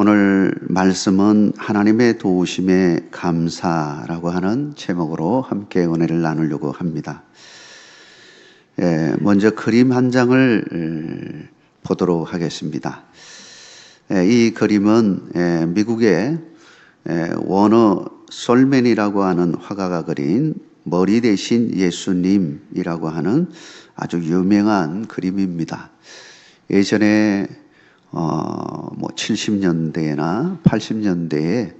오늘 말씀은 하나님의 도우심에 감사라고 하는 제목으로 함께 은혜를 나누려고 합니다. 먼저 그림 한 장을 보도록 하겠습니다. 이 그림은 미국의 워너 솔맨이라고 하는 화가가 그린 머리 대신 예수님이라고 하는 아주 유명한 그림입니다. 예전에 70년대나 80년대에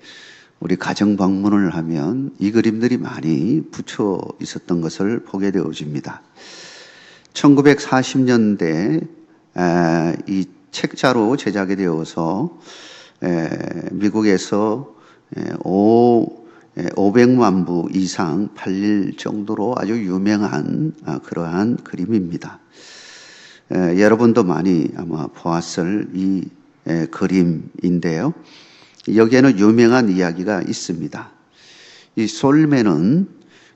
우리 가정 방문을 하면 이 그림들이 많이 붙여 있었던 것을 보게 되어집니다. 1940년대 이 책자로 제작이 되어서 미국에서 500만 부 이상 팔릴 정도로 아주 유명한 그러한 그림입니다. 여러분도 많이 아마 보았을 이 그림인데요. 여기에는 유명한 이야기가 있습니다. 이 솔맨은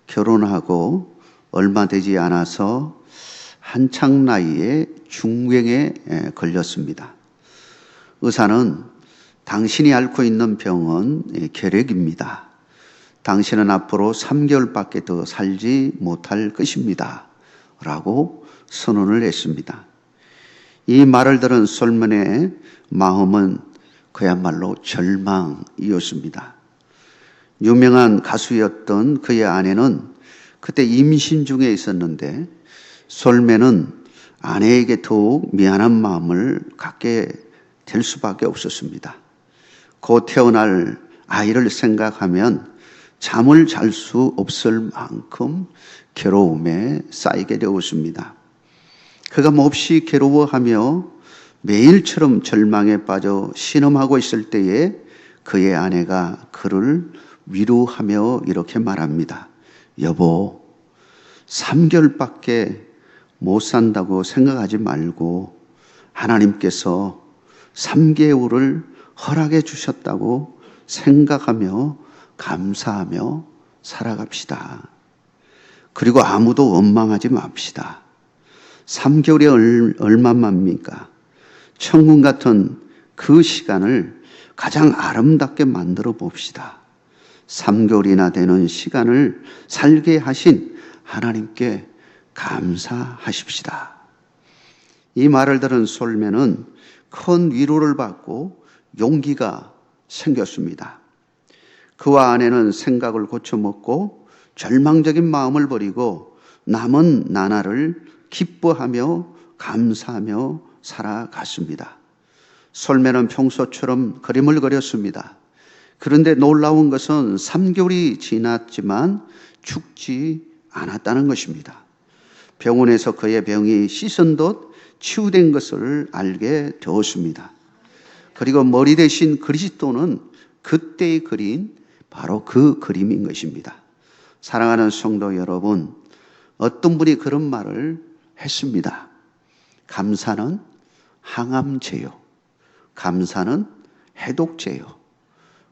결혼하고 얼마 되지 않아서 한창 나이에 중풍에 걸렸습니다. 의사는 당신이 앓고 있는 병은 결핵입니다. 당신은 앞으로 3개월밖에 더 살지 못할 것입니다. 라고 선언을 했습니다. 이 말을 들은 솔맨의 마음은 그야말로 절망이었습니다. 유명한 가수였던 그의 아내는 그때 임신 중에 있었는데 솔맨은 아내에게 더욱 미안한 마음을 갖게 될 수밖에 없었습니다. 곧 태어날 아이를 생각하면 잠을 잘 수 없을 만큼 괴로움에 쌓이게 되었습니다. 그가 몹시 괴로워하며 매일처럼 절망에 빠져 신음하고 있을 때에 그의 아내가 그를 위로하며 이렇게 말합니다. 여보, 3개월밖에 못 산다고 생각하지 말고 하나님께서 3개월을 허락해 주셨다고 생각하며 감사하며 살아갑시다. 그리고 아무도 원망하지 맙시다. 3개월이 얼마만입니까? 천국 같은 그 시간을 가장 아름답게 만들어 봅시다. 3개월이나 되는 시간을 살게 하신 하나님께 감사하십시다. 이 말을 들은 솔맨은 큰 위로를 받고 용기가 생겼습니다. 그와 아내는 생각을 고쳐먹고 절망적인 마음을 버리고 남은 나날을 기뻐하며 감사하며 살아갔습니다. 솔맨은 평소처럼 그림을 그렸습니다. 그런데 놀라운 것은 3개월이 지났지만 죽지 않았다는 것입니다. 병원에서 그의 병이 씻은 듯 치유된 것을 알게 되었습니다. 그리고 머리 대신 그리스도는 그때의 그린 바로 그 그림인 것입니다. 사랑하는 성도 여러분, 어떤 분이 그런 말을 했습니다. 감사는 항암제요. 감사는 해독제요.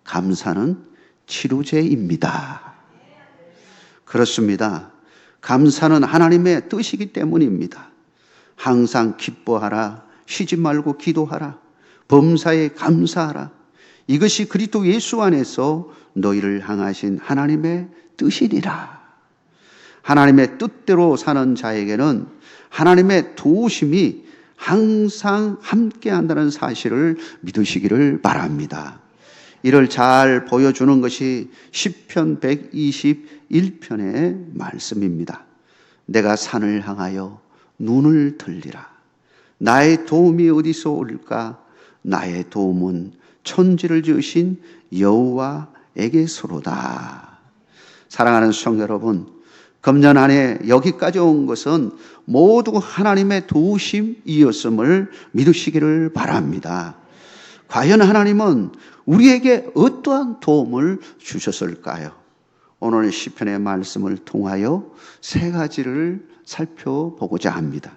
감사는 치료제입니다. 그렇습니다. 감사는 하나님의 뜻이기 때문입니다. 항상 기뻐하라, 쉬지 말고 기도하라, 범사에 감사하라. 이것이 그리스도 예수 안에서 너희를 향하신 하나님의 뜻이니라. 하나님의 뜻대로 사는 자에게는 하나님의 도우심이 항상 함께한다는 사실을 믿으시기를 바랍니다. 이를 잘 보여주는 것이 시편 121편의 말씀입니다. 내가 산을 향하여 눈을 들리라. 나의 도움이 어디서 올까? 나의 도움은 천지를 지으신 여호와에게서로다. 사랑하는 성도 여러분, 금년 한 해 여기까지 온 것은 모두 하나님의 도우심이었음을 믿으시기를 바랍니다. 과연 하나님은 우리에게 어떠한 도움을 주셨을까요? 오늘 시편의 말씀을 통하여 세 가지를 살펴보고자 합니다.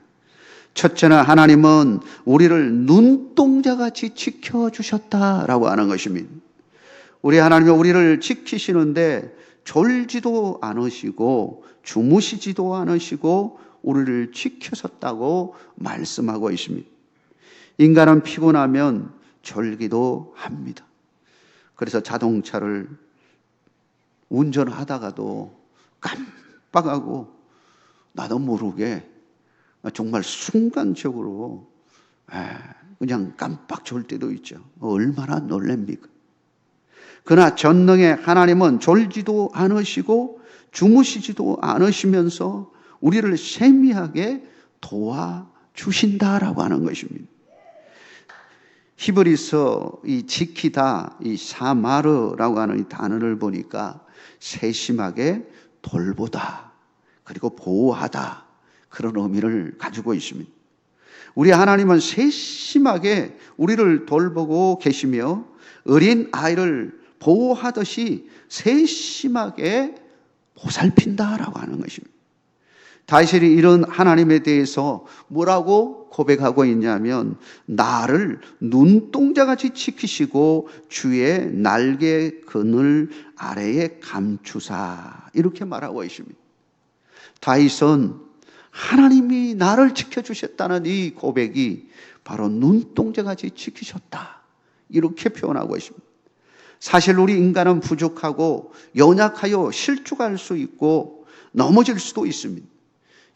첫째는 하나님은 우리를 눈동자같이 지켜주셨다라고 하는 것입니다. 우리 하나님은 우리를 지키시는데 졸지도 않으시고 주무시지도 않으시고 우리를 지켜섰다고 말씀하고 있습니다. 인간은 피곤하면 졸기도 합니다. 그래서 자동차를 운전하다가도 깜빡하고 나도 모르게 정말 순간적으로 그냥 깜빡 졸 때도 있죠. 얼마나 놀랍니까? 그러나 전능의 하나님은 졸지도 않으시고 주무시지도 않으시면서 우리를 세미하게 도와주신다라고 하는 것입니다. 히브리서 이 지키다, 이 사마르라고 하는 이 단어를 보니까 세심하게 돌보다, 그리고 보호하다, 그런 의미를 가지고 있습니다. 우리 하나님은 세심하게 우리를 돌보고 계시며 어린 아이를 보호하듯이 세심하게 보살핀다라고 하는 것입니다. 다윗이 이런 하나님에 대해서 뭐라고 고백하고 있냐면, 나를 눈동자같이 지키시고 주의 날개 그늘 아래에 감추사, 이렇게 말하고 있습니다. 다윗은 하나님이 나를 지켜주셨다는 이 고백이 바로 눈동자같이 지키셨다, 이렇게 표현하고 있습니다. 사실 우리 인간은 부족하고 연약하여 실족할 수 있고 넘어질 수도 있습니다.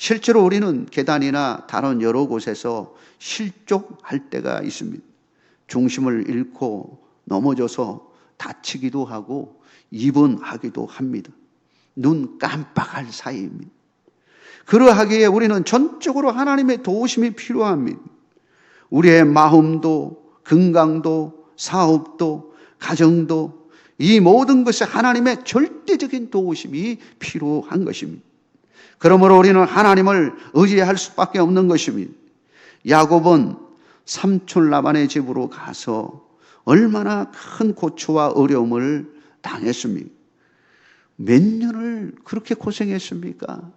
실제로 우리는 계단이나 다른 여러 곳에서 실족할 때가 있습니다. 중심을 잃고 넘어져서 다치기도 하고 입원하기도 합니다. 눈 깜빡할 사이입니다. 그러하기에 우리는 전적으로 하나님의 도우심이 필요합니다. 우리의 마음도, 건강도, 사업도, 가정도, 이 모든 것에 하나님의 절대적인 도우심이 필요한 것입니다. 그러므로 우리는 하나님을 의지할 수밖에 없는 것입니다. 야곱은 삼촌 라반의 집으로 가서 얼마나 큰 고초와 어려움을 당했습니까? 몇 년을 그렇게 고생했습니까?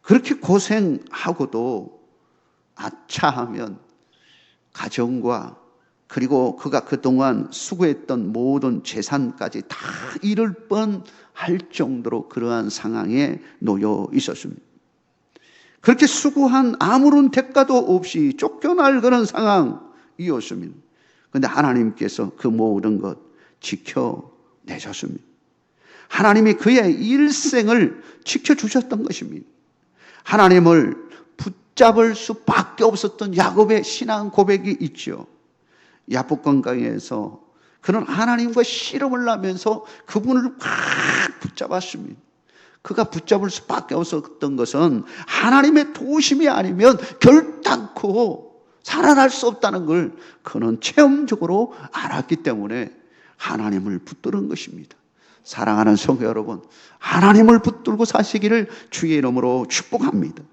그렇게 고생하고도 아차하면 가정과 그리고 그가 그동안 수고했던 모든 재산까지 다 잃을 뻔할 정도로 그러한 상황에 놓여 있었습니다. 그렇게 수고한 아무런 대가도 없이 쫓겨날 그런 상황이었습니다. 그런데 하나님께서 그 모든 것 지켜내셨습니다. 하나님이 그의 일생을 지켜주셨던 것입니다. 하나님을 붙잡을 수밖에 없었던 야곱의 신앙 고백이 있죠. 야복강강에서 그는 하나님과 씨름을 하면서 그분을 확 붙잡았습니다. 그가 붙잡을 수밖에 없었던 것은 하나님의 도우심이 아니면 결단코 살아날 수 없다는 걸 그는 체험적으로 알았기 때문에 하나님을 붙드는 것입니다. 사랑하는 성도 여러분, 하나님을 붙들고 사시기를 주의 이름으로 축복합니다.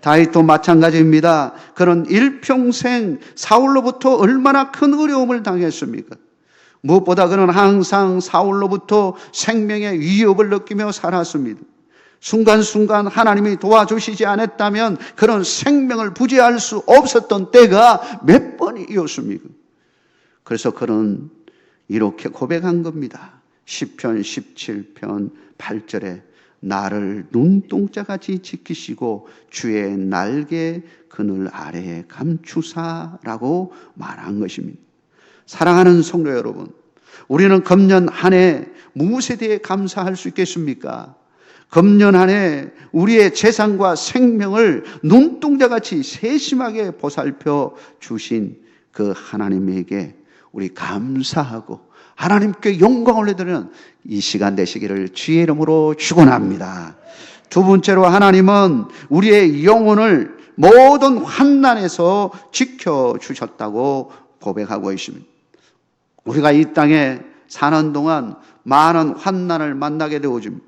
다윗도 마찬가지입니다. 그는 일평생 사울로부터 얼마나 큰 어려움을 당했습니까? 무엇보다 그는 항상 사울로부터 생명의 위협을 느끼며 살았습니다. 순간순간 하나님이 도와주시지 않았다면 그런 생명을 부지할 수 없었던 때가 몇 번이었습니까? 그래서 그는 이렇게 고백한 겁니다. 시편 17편 8절에 나를 눈동자같이 지키시고 주의 날개 그늘 아래에 감추사라고 말한 것입니다. 사랑하는 성도 여러분, 우리는 금년 한 해 무엇에 대해 감사할 수 있겠습니까? 금년 한 해 우리의 재산과 생명을 눈동자같이 세심하게 보살펴 주신 그 하나님에게 우리 감사하고 하나님께 영광을 올려드리는 이 시간 되시기를 주의 이름으로 축원합니다. 두 번째로 하나님은 우리의 영혼을 모든 환난에서 지켜주셨다고 고백하고 있습니다. 우리가 이 땅에 사는 동안 많은 환난을 만나게 되어집니다.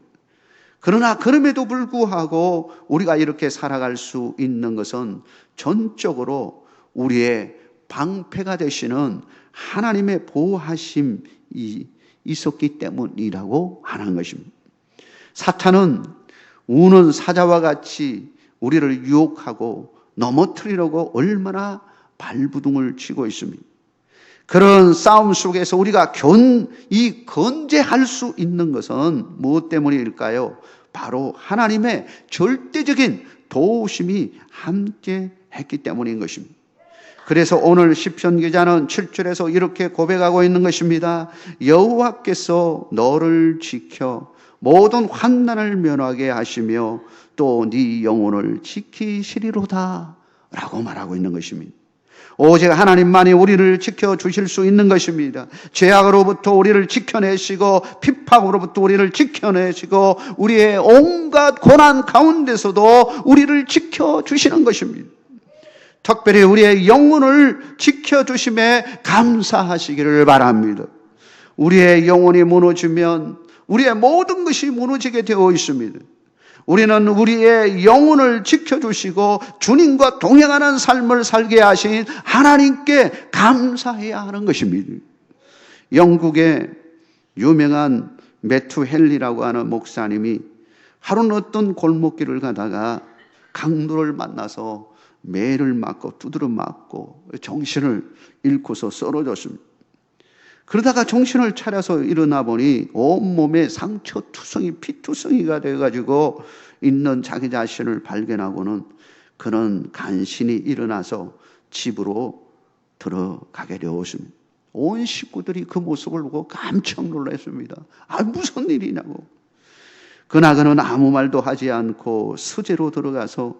그러나 그럼에도 불구하고 우리가 이렇게 살아갈 수 있는 것은 전적으로 우리의 방패가 되시는 하나님의 보호하심이 있었기 때문이라고 하는 것입니다. 사탄은 우는 사자와 같이 우리를 유혹하고 넘어뜨리려고 얼마나 발부둥을 치고 있습니다. 그런 싸움 속에서 우리가 건재할 수 있는 것은 무엇 때문일까요? 바로 하나님의 절대적인 도우심이 함께 했기 때문인 것입니다. 그래서 오늘 시편 기자는 7절에서 이렇게 고백하고 있는 것입니다. 여호와께서 너를 지켜 모든 환난을 면하게 하시며 또 네 영혼을 지키시리로다 라고 말하고 있는 것입니다. 오직 하나님만이 우리를 지켜주실 수 있는 것입니다. 죄악으로부터 우리를 지켜내시고 핍박으로부터 우리를 지켜내시고 우리의 온갖 고난 가운데서도 우리를 지켜주시는 것입니다. 특별히 우리의 영혼을 지켜주심에 감사하시기를 바랍니다. 우리의 영혼이 무너지면 우리의 모든 것이 무너지게 되어 있습니다. 우리는 우리의 영혼을 지켜주시고 주님과 동행하는 삶을 살게 하신 하나님께 감사해야 하는 것입니다. 영국의 유명한 매튜 헨리라고 하는 목사님이 하루는 어떤 골목길을 가다가 강도를 만나서 매를 맞고 두드려 맞고 정신을 잃고서 쓰러졌습니다. 그러다가 정신을 차려서 일어나 보니 온몸에 상처투성이, 피투성이가 돼가지고 있는 자기 자신을 발견하고는 그는 간신히 일어나서 집으로 들어가게 되었습니다. 온 식구들이 그 모습을 보고 깜짝 놀랐습니다. 무슨 일이냐고. 그러나 그는 아무 말도 하지 않고 서재로 들어가서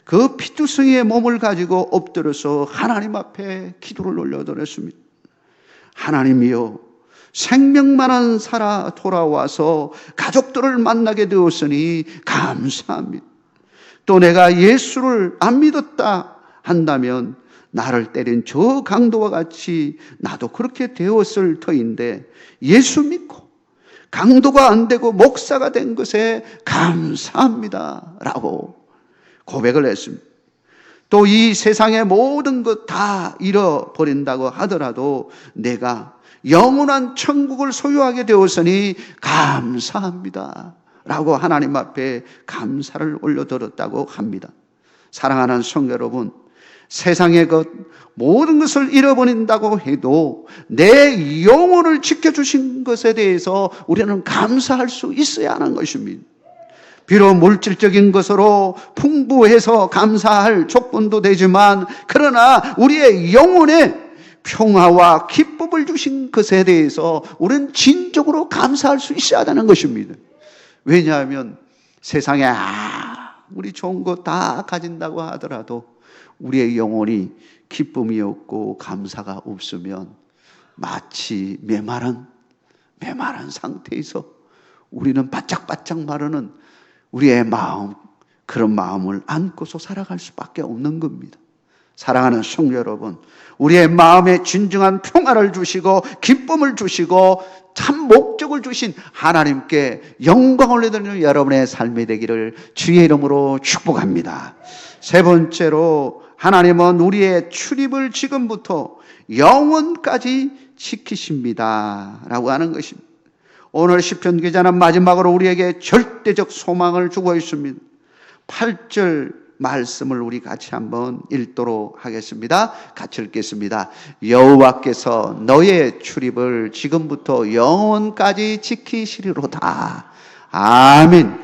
그 피투성이의 몸을 가지고 엎드려서 하나님 앞에 기도를 올려드렸습니다. 하나님이여, 생명만은 살아 돌아와서 가족들을 만나게 되었으니 감사합니다. 또 내가 예수를 안 믿었다 한다면 나를 때린 저 강도와 같이 나도 그렇게 되었을 터인데 예수 믿고 강도가 안 되고 목사가 된 것에 감사합니다 라고 고백을 했습니다. 또 이 세상의 모든 것 다 잃어버린다고 하더라도 내가 영원한 천국을 소유하게 되었으니 감사합니다 라고 하나님 앞에 감사를 올려드렸다고 합니다. 사랑하는 성도 여러분, 세상의 것 모든 것을 잃어버린다고 해도 내 영혼을 지켜주신 것에 대해서 우리는 감사할 수 있어야 하는 것입니다. 비록 물질적인 것으로 풍부해서 감사할 조건도 되지만 그러나 우리의 영혼에 평화와 기쁨을 주신 것에 대해서 우리는 진정으로 감사할 수 있어야 하는 것입니다. 왜냐하면 세상에 우리 좋은 거 다 가진다고 하더라도 우리의 영혼이 기쁨이 없고 감사가 없으면 마치 메마른 상태에서 우리는 바짝바짝 마르는 우리의 마음, 그런 마음을 안고서 살아갈 수밖에 없는 겁니다. 사랑하는 성도 여러분, 우리의 마음에 진정한 평화를 주시고 기쁨을 주시고 참 목적을 주신 하나님께 영광을 올려드리는 여러분의 삶이 되기를 주의 이름으로 축복합니다. 세 번째로 하나님은 우리의 출입을 지금부터 영원까지 지키십니다 라고 하는 것입니다. 오늘 시편 기자는 마지막으로 우리에게 절대적 소망을 주고 있습니다. 8절 말씀을 우리 같이 한번 읽도록 하겠습니다. 같이 읽겠습니다. 여호와께서 너의 출입을 지금부터 영원까지 지키시리로다. 아멘.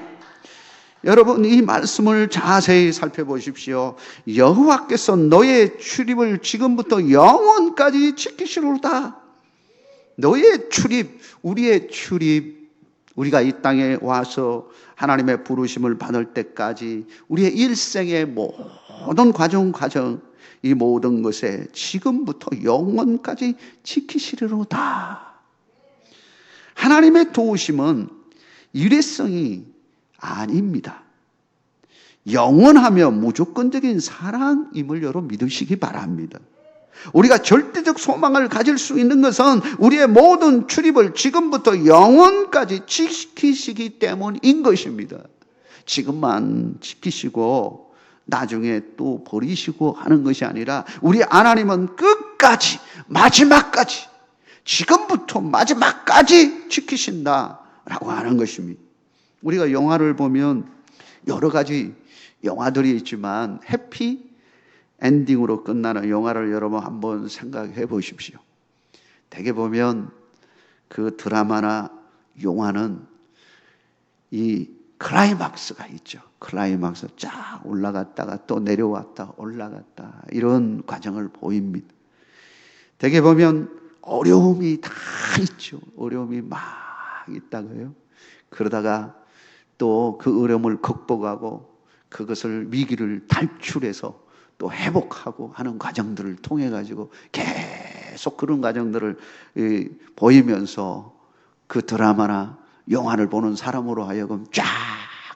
여러분, 이 말씀을 자세히 살펴보십시오. 여호와께서 너의 출입을 지금부터 영원까지 지키시리로다. 너의 출입, 우리의 출입, 우리가 이 땅에 와서 하나님의 부르심을 받을 때까지 우리의 일생의 모든 과정, 이 모든 것에 지금부터 영원까지 지키시리로다. 하나님의 도우심은 일회성이 아닙니다. 영원하며 무조건적인 사랑임을 여러분 믿으시기 바랍니다. 우리가 절대적 소망을 가질 수 있는 것은 우리의 모든 출입을 지금부터 영원까지 지키시기 때문인 것입니다. 지금만 지키시고 나중에 또 버리시고 하는 것이 아니라 우리 하나님은 끝까지, 마지막까지, 지금부터 마지막까지 지키신다라고 하는 것입니다. 우리가 영화를 보면 여러 가지 영화들이 있지만 해피 엔딩으로 끝나는 영화를 여러분 한번 생각해 보십시오. 대개 보면 그 드라마나 영화는 이 클라이막스가 있죠. 클라이막스 쫙 올라갔다가 또 내려왔다 올라갔다 이런 과정을 보입니다. 대개 보면 어려움이 다 있죠. 어려움이 막 있다고요. 그러다가 또 그 어려움을 극복하고 그것을 위기를 탈출해서 또 회복하고 하는 과정들을 통해 가지고 계속 그런 과정들을 보이면서 그 드라마나 영화를 보는 사람으로 하여금 쫙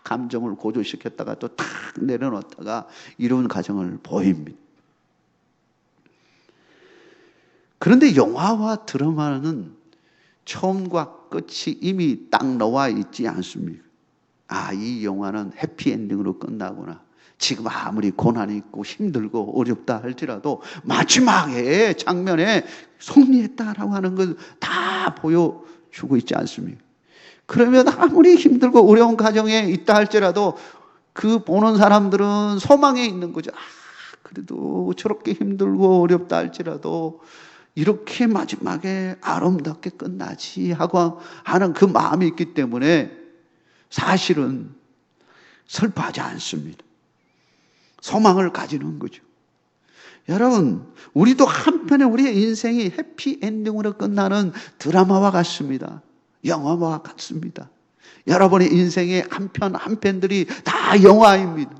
감정을 고조시켰다가 또 탁 내려놓다가 이런 과정을 보입니다. 그런데 영화와 드라마는 처음과 끝이 이미 딱 나와 있지 않습니까? 이 영화는 해피엔딩으로 끝나구나. 지금 아무리 고난이 있고 힘들고 어렵다 할지라도 마지막에 장면에 승리했다라고 하는 걸 다 보여주고 있지 않습니까? 그러면 아무리 힘들고 어려운 과정에 있다 할지라도 그 보는 사람들은 소망에 있는 거죠. 그래도 저렇게 힘들고 어렵다 할지라도 이렇게 마지막에 아름답게 끝나지 하고 하는 그 마음이 있기 때문에 사실은 슬퍼하지 않습니다. 소망을 가지는 거죠. 여러분, 우리도 한편에 우리의 인생이 해피엔딩으로 끝나는 드라마와 같습니다. 영화와 같습니다. 여러분의 인생의 한편들이 다 영화입니다.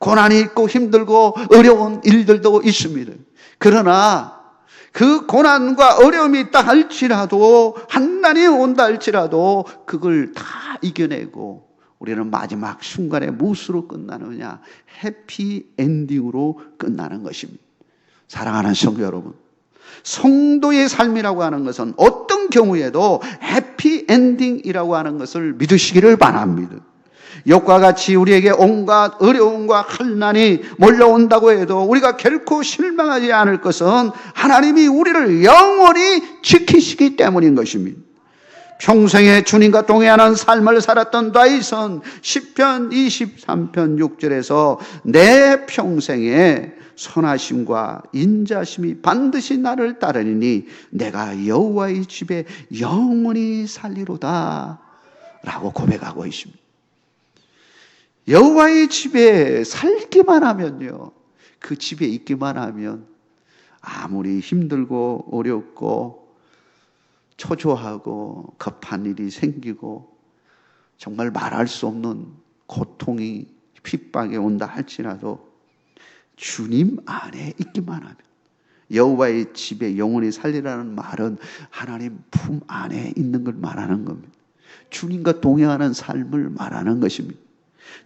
고난이 있고 힘들고 어려운 일들도 있습니다. 그러나 그 고난과 어려움이 있다 할지라도 한난이 온다 할지라도 그걸 다 이겨내고 우리는 마지막 순간에 무엇으로 끝나느냐? 해피엔딩으로 끝나는 것입니다. 사랑하는 성도 여러분, 성도의 삶이라고 하는 것은 어떤 경우에도 해피엔딩이라고 하는 것을 믿으시기를 바랍니다. 욕과 같이 우리에게 온갖 어려움과 환난이 몰려온다고 해도 우리가 결코 실망하지 않을 것은 하나님이 우리를 영원히 지키시기 때문인 것입니다. 평생에 주님과 동행하는 삶을 살았던 다윗은 시편 23편 6절에서 내 평생에 선하심과 인자심이 반드시 나를 따르리니 내가 여호와의 집에 영원히 살리로다 라고 고백하고 있습니다. 여호와의 집에 살기만 하면요, 그 집에 있기만 하면 아무리 힘들고 어렵고 초조하고 급한 일이 생기고 정말 말할 수 없는 고통이 핍박이 온다 할지라도 주님 안에 있기만 하면, 여호와의 집에 영원히 살리라는 말은 하나님 품 안에 있는 걸 말하는 겁니다. 주님과 동행하는 삶을 말하는 것입니다.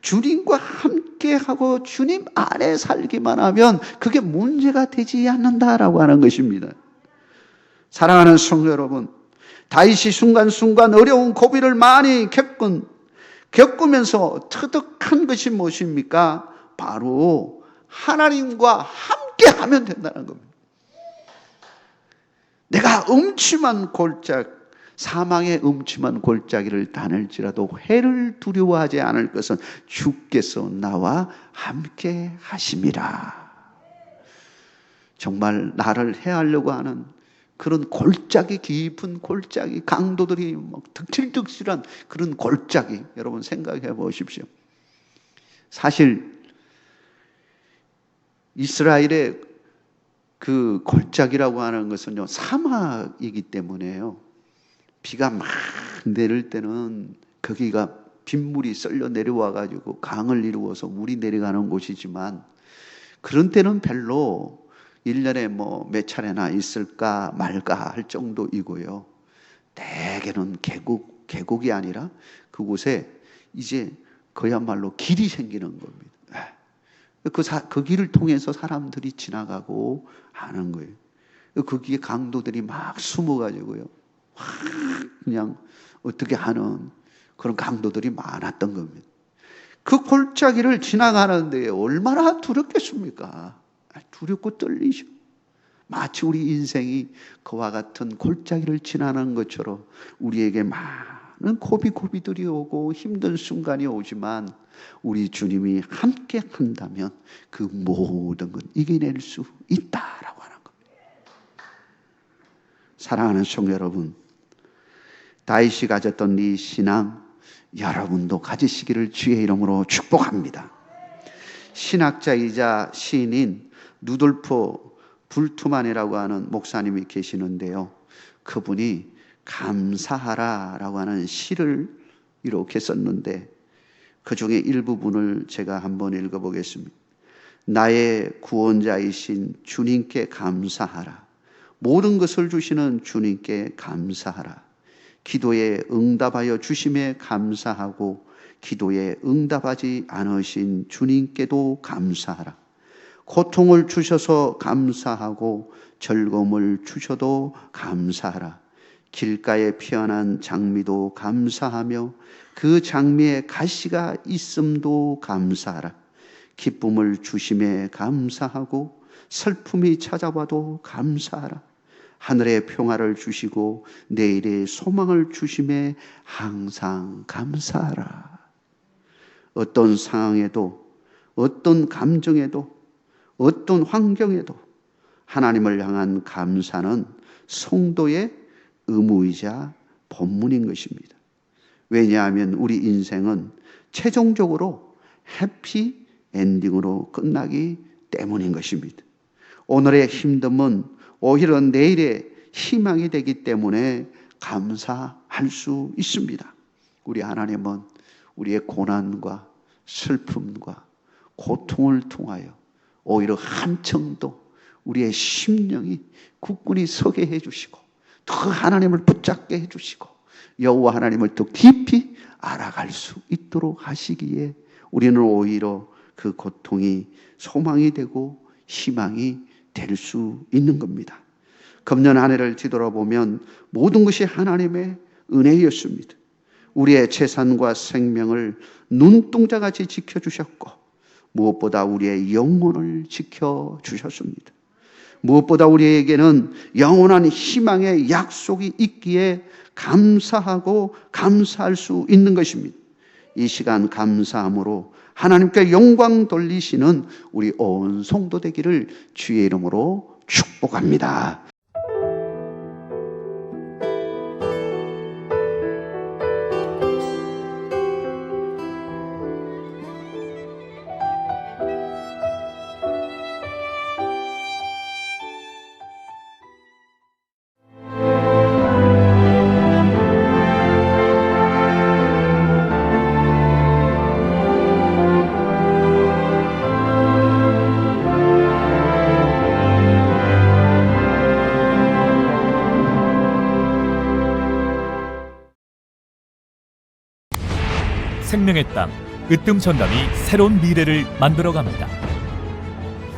주님과 함께하고 주님 안에 살기만 하면 그게 문제가 되지 않는다라고 하는 것입니다. 사랑하는 성도 여러분, 다윗이 순간순간 어려운 고비를 많이 겪으면서 터득한 것이 무엇입니까? 바로 하나님과 함께하면 된다는 겁니다. 내가 음침한 골짜기, 사망의 음침한 골짜기를 다닐지라도 해를 두려워하지 않을 것은 주께서 나와 함께 하심이라. 정말 나를 해하려고 하는 그런 골짜기, 깊은 골짜기, 강도들이 득실득실한 그런 골짜기, 여러분 생각해 보십시오. 사실 이스라엘의 그 골짜기라고 하는 것은요, 사막이기 때문에요, 비가 막 내릴 때는 거기가 빗물이 썰려 내려와 가지고 강을 이루어서 물이 내려가는 곳이지만, 그런 때는 별로 1년에 몇 차례나 있을까 말까 할 정도이고요. 대개는 계곡이 아니라 그곳에 이제 그야말로 길이 생기는 겁니다. 그 길을 통해서 사람들이 지나가고 하는 거예요. 거기에 강도들이 막 숨어가지고요, 그냥 어떻게 하는 그런 강도들이 많았던 겁니다. 그 골짜기를 지나가는데 얼마나 두렵겠습니까? 두렵고 떨리죠. 마치 우리 인생이 그와 같은 골짜기를 지나는 것처럼 우리에게 많은 고비들이 오고 힘든 순간이 오지만 우리 주님이 함께 한다면 그 모든 건 이겨낼 수 있다라고 하는 겁니다. 사랑하는 성도 여러분, 다윗이 가졌던 이 신앙, 여러분도 가지시기를 주의 이름으로 축복합니다. 신학자이자 시인인 누돌프 불투만이라고 하는 목사님이 계시는데요. 그분이 감사하라라고 하는 시를 이렇게 썼는데 그 중에 일부분을 제가 한번 읽어보겠습니다. 나의 구원자이신 주님께 감사하라. 모든 것을 주시는 주님께 감사하라. 기도에 응답하여 주심에 감사하고 기도에 응답하지 않으신 주님께도 감사하라. 고통을 주셔서 감사하고 즐거움을 주셔도 감사하라. 길가에 피어난 장미도 감사하며 그 장미에 가시가 있음도 감사하라. 기쁨을 주심에 감사하고 슬픔이 찾아와도 감사하라. 하늘의 평화를 주시고 내일의 소망을 주심에 항상 감사하라. 어떤 상황에도 어떤 감정에도 어떤 환경에도 하나님을 향한 감사는 성도의 의무이자 본문인 것입니다. 왜냐하면 우리 인생은 최종적으로 해피 엔딩으로 끝나기 때문인 것입니다. 오늘의 힘듦은 오히려 내일의 희망이 되기 때문에 감사할 수 있습니다. 우리 하나님은 우리의 고난과 슬픔과 고통을 통하여 오히려 한층 더 우리의 심령이 굳건히 서게 해주시고 더 하나님을 붙잡게 해주시고 여호와 하나님을 더 깊이 알아갈 수 있도록 하시기에 우리는 오히려 그 고통이 소망이 되고 희망이 될 수 있는 겁니다. 금년 한 해를 뒤돌아보면 모든 것이 하나님의 은혜였습니다. 우리의 재산과 생명을 눈동자같이 지켜주셨고 무엇보다 우리의 영혼을 지켜주셨습니다. 무엇보다 우리에게는 영원한 희망의 약속이 있기에 감사하고 감사할 수 있는 것입니다. 이 시간 감사함으로 하나님께 영광 돌리시는 우리 온 성도 되기를 주의 이름으로 축복합니다. 생명의 땅, 으뜸 전담이 새로운 미래를 만들어갑니다.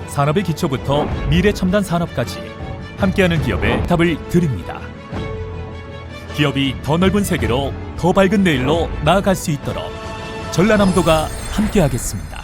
산업의 기초부터 미래 첨단 산업까지 함께하는 기업에 답을 드립니다. 기업이 더 넓은 세계로 더 밝은 내일로 나아갈 수 있도록 전라남도가 함께하겠습니다.